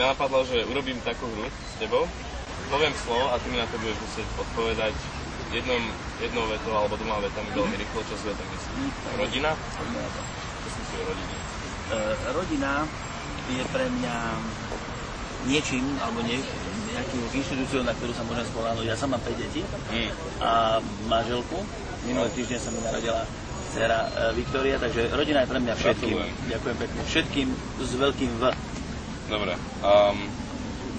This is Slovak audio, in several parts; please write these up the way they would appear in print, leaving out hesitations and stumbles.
mňa napadlo, že urobím takú hru s tebou, poviem slovo a ty mi na to budeš musieť odpovedať jednou vetou alebo dvoma vetami veľmi rýchlo, čo si o tom myslíš. Rodina? Čo si myslíš o rodine? Rodina je pre mňa niečím, alebo nejakou inštitúciou, na ktorú sa môžem spoľahnúť. Ja sám mám 5 detí a manželku. Minulý týždeň sa mi narodila dcera Viktória, takže rodina je pre mňa všetkým. Ďakujem pekne. Všetkým s veľkým V. Dobre.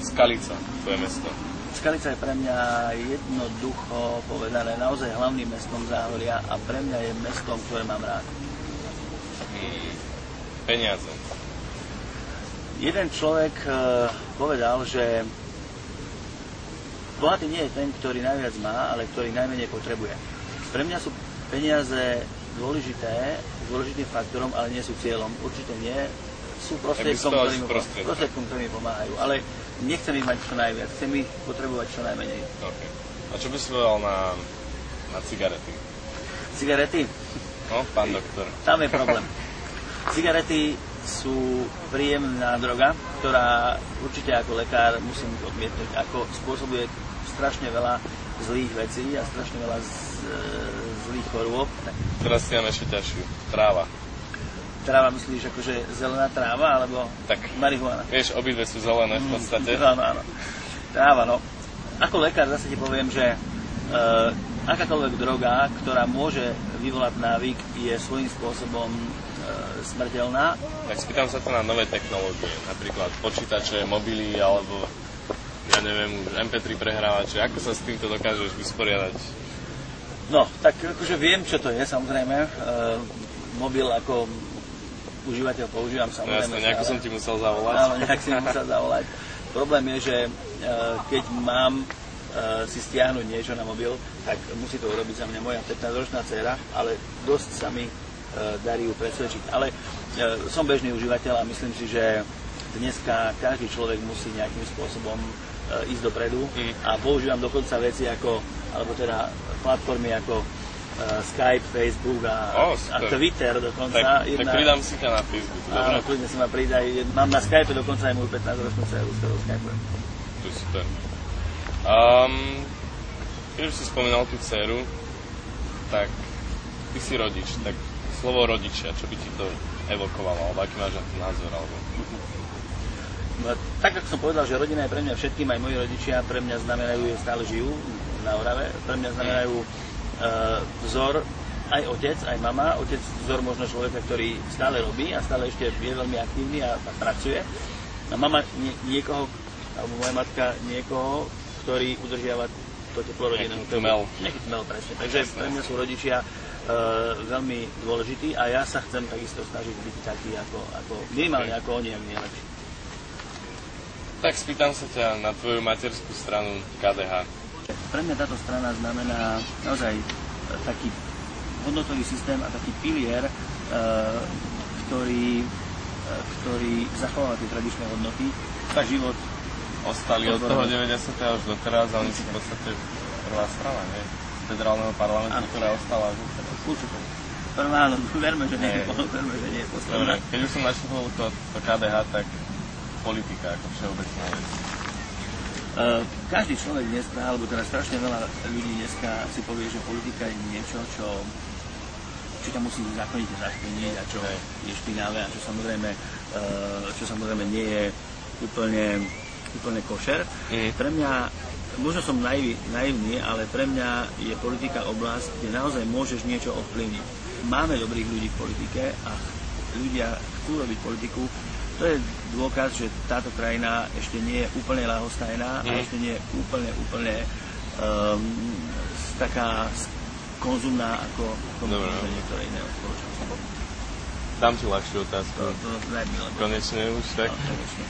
Skalica, tvoje mesto. Skalica je pre mňa jednoducho povedané naozaj hlavným mestom Záhoria a pre mňa je mestom, ktoré mám rád. Peniaze. Jeden človek povedal, že bohatý nie je ten, ktorý najviac má, ale ktorý najmenej potrebuje. Pre mňa sú peniaze dôležitým faktorom, ale nie sú cieľom. Určite nie. Sú prostriedkom, ktorý mi pomáhajú. Ale nechcem ich mať čo najviac, chcem ich potrebovať čo najmenej. Okay. A čo by si povedal na cigarety? Cigarety? No, pán doktor. Tam je problém. Cigarety sú príjemná droga, ktorá určite ako lekár musím odmietnúť, ako spôsobuje strašne veľa zlých vecí a strašne veľa zlých chorôb. Teraz si mám ešte ťažšiu. Tráva. Tráva myslíš akože zelená tráva, alebo tak, marihuana? Vieš, obidve sú zelené v podstate. Áno. Tráva, no. Ako lekár zase ti poviem, že akákoľvek droga, ktorá môže vyvolať návyk, je svojím spôsobom smrteľná. Tak spýtam sa to na nové technológie, napríklad počítače, mobily, alebo ja neviem, MP3 prehrávače. Ako sa s týmto dokážeš vysporiadať? No, tak akože viem, čo to je, samozrejme. Mobil ako užívateľ používam samozrejme. No jasne, nejako som ti musel zavolať. Áno, nejak si musel zavolať. Problém je, že keď mám si stiahnuť niečo na mobil, tak musí to urobiť za mňa moja 15-ročná dcéra, ale dosť sa mi darí ju presvedčiť. Ale som bežný užívateľ a myslím si, že dneska každý človek musí nejakým spôsobom ísť dopredu a používam dokonca veci ako, alebo teda platformy ako Skype, Facebook a Twitter dokonca. Tak pridám si ťa na Facebook. Áno, kľudne si ma pridaj. Mám na Skype dokonca aj moju 15-ročnú dceru, s ktorou skypujem. To je super. Keď už si spomínal tú dceru, tak ty si rodič, tak slovo rodičia, čo by ti to evokovalo, alebo aký máš na to názor? Alebo... No, tak, ako som povedal, že rodina je pre mňa všetkým, aj moji rodičia pre mňa znamenajú, stále žijú na Orave, pre mňa znamenajú vzor, aj otec, aj mama. Otec vzor možno človeka, ktorý stále robí a stále ešte je veľmi aktívny a pracuje. A mama niekoho, alebo moja matka niekoho, ktorý udržiava to teplo rodinného. Nejaký tmel, presne. Takže pre mňa sú rodičia veľmi dôležití a ja sa chcem takisto snažiť byť taký ako minimálne ako oni, ak nie lepší. Tak spýtam sa ťa na tvoju materskú stranu KDH. Pre mňa táto strana znamená naozaj taký hodnotový systém a taký pilier, ktorý zachováva tie tradičné hodnoty. Tak život ostali od toho 90. až doteraz a oni sú v podstate prvá strana, nie? Z federálneho parlamentu, ktorá ostala. Určite. Prvá, no verme, že nie je posledná. Keď už som načítal to KDH, tak politika ako všeobecná vec. Každý človek dneska, alebo teda strašne veľa ľudí dneska si povie, že politika je niečo, čo ťa musí zákonite zašpiniť a čo je špinavé a čo samozrejme nie je úplne košer. Pre mňa, možno som naivný, ale pre mňa je politika oblasť, kde naozaj môžeš niečo ovplyvniť. Máme dobrých ľudí v politike a ľudia chcú robiť politiku. To je dôkaz, že táto krajina ešte nie je úplne ľahostajná a ešte nie je úplne taká konzumná ako niektoré iné spoločnosti. Dám ti ľahšiu otázku. Konečne už, tak?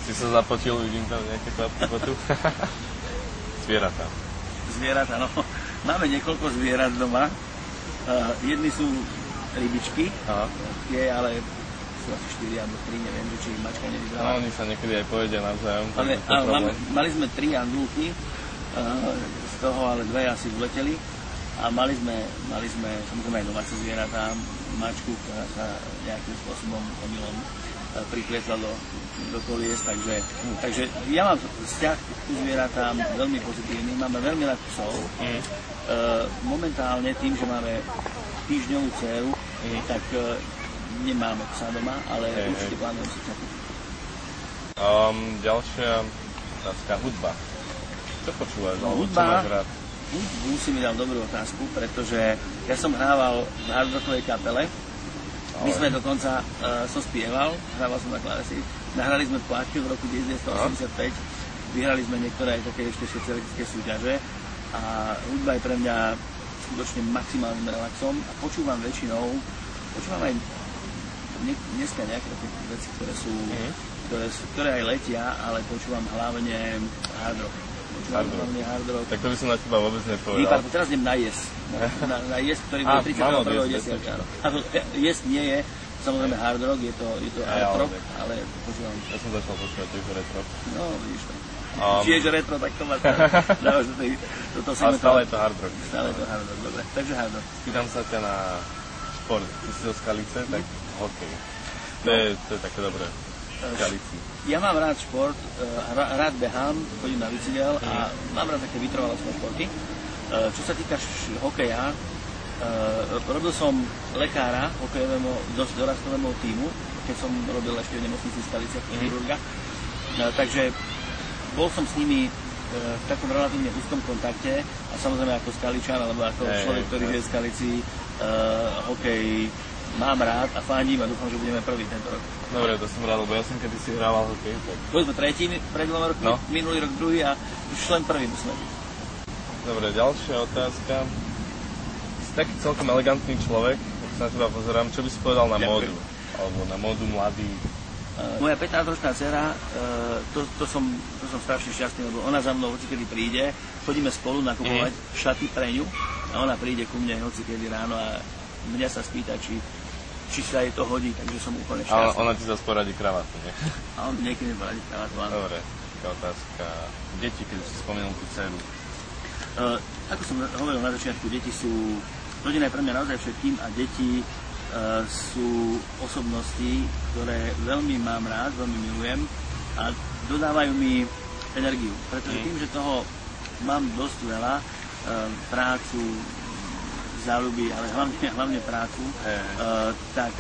Si sa zapotil, vidím tam nejaké klapky potu. Zvieratá. Zvieratá, no. Máme niekoľko zvierat doma. Jedni sú rybičky, tie ale sú asi 4 alebo 3, neviem, či ich mačka nevyzerá. No, oni sa niekedy aj povedia navzájom. Mali sme 3 andulky, z toho ale 2 asi vleteli a mali sme samozrejme aj domáce zvieratá, mačku, ktorá sa nejakým spôsobom omylom priplietla do kolies, takže ja mám vzťah k zvieratám veľmi pozitívny, máme veľmi rád psov. Momentálne tým, že máme týždňovú dceru, tak nemáme psa doma, ale určite plánujem si to. Ďalšia otázka, hudba. Čo počúvaš, alebo čo Hudba, máš rád? hudbu si mi dal dobrú otázku, pretože ja som hrával v hard rockovej kapele. My sme dokonca, som spieval, hrával som na klávesi. Nahrali sme plátky v roku 1985, vyhrali sme niektoré aj také ešte socialistické súťaže a hudba je pre mňa skutočne maximálnym relaxom a počúvam aj dneska nejaké také veci, ktoré aj letia, ale počúvam hlavne hard rock. Hard rock. Tak to by som na teba vôbec nepovedal. Teraz idem na Yes. Na Yes, ktorý bude 31.10. Yes nie je samozrejme hard rock, je to hard rock, ale počúvam. Ja som začal počúvať tiež retro. No, vidíš to. Čiže retro, tak to máš dávaš do toho segmentu. Ale stále je to hard rock. Stále je to hard rock, dobre. Takže hard rock. Spýtam sa ťa na šport. Ty si zo Skalice, tak hokej. To je také dobré. Skalici. Ja mám rád šport, rád behám, chodím na bicykel a mám rád také vytrvalostné športy. Čo sa týka hokeja, robil som lekára hokejovému, dosť dorastovému tímu, keď som robil ešte v nemocnici v Skalici ako chirurga. Takže bol som s nimi v takom relatívne úzkom kontakte a samozrejme ako Skaličan, alebo ako človek, ktorý žije v Skalici, hokej mám rád a fandím a dúfam, že budeme prvý tento rok. Dobre, to som rád, lebo ja som kedysi hrával hokej. Tak... Boli sme tretí pred 2 rokmi, minulý rok druhý a už len prvý musíme byť. Dobre, ďalšia otázka. Si taký celkom elegantný človek, ak sa na teba pozerám, čo by si povedal na módu? Alebo na módu mladých? Moja 15-ročná dcera, to som strašne šťastný, lebo ona za mnou hocikedy príde, chodíme spolu nakupovať šaty pre ňu a ona príde ku mne hocikedy ráno a mňa sa spýta, či sa jej to hodí, takže som úplne šťastný. Ale ona ti zase poradí kravatu, nie? A on niekedy poradí kravatu, áno. Dobre, taká otázka. Deti, keď si spomenul tú dceru. Ako som hovoril na začiatku, rodina je pre mňa naozaj všetkým a deti sú osobnosti, ktoré veľmi mám rád, veľmi milujem a dodávajú mi energiu, pretože tým, že toho mám dosť veľa, prácu, záľuby, ale hlavne prácu, tak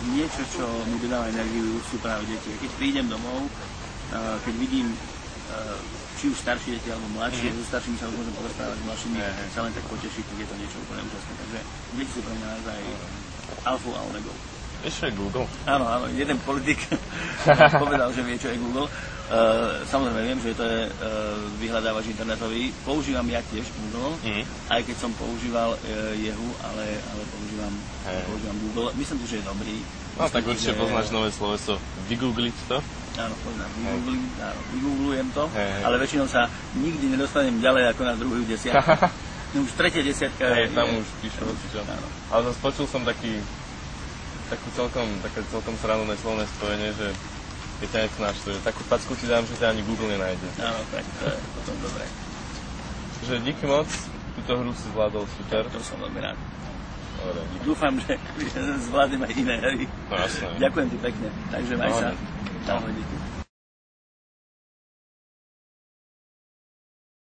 niečo, čo mi dodáva energiu, sú práve deti. Keď prídem domov, keď vidím či už staršie deti alebo mladšie, so staršími sa už môžem porozprávať, s mladšími sa len tak potešiť, tak je to niečo úplne úžasné. Takže deti sú pre mňa naozaj alfa a omegou. Vieš, čo je Google? Áno, jeden politik povedal, že vie, čo je Google. Samozrejme viem, že to je vyhľadávač internetový. Používam ja tiež Google, aj keď som používal Yahoo, ale používam Google. Myslím si, že je dobrý. No tak určite poznáš nové sloveso. Vygoogliť to? Áno, poznám. Vygooglujem to, ale väčšinou sa nikdy nedostanem ďalej ako na druhú desiatku. Už tretia desiatka je... Tam už píšu hocičo. Ale zase počul som také celkom srandovné slovné spojenie, že keď ťa niečo naštve, že takú facku ti dám, že ťa ani Google nenájde. Áno, tak to je potom dobré. Takže díky moc, túto hru si zvládol super. To som veľmi rád. Dobre, díky. Dúfam, že zvládnem aj iné hry. No jasné. Ďakujem ti pekne, takže maj sa. Ahoj, díky.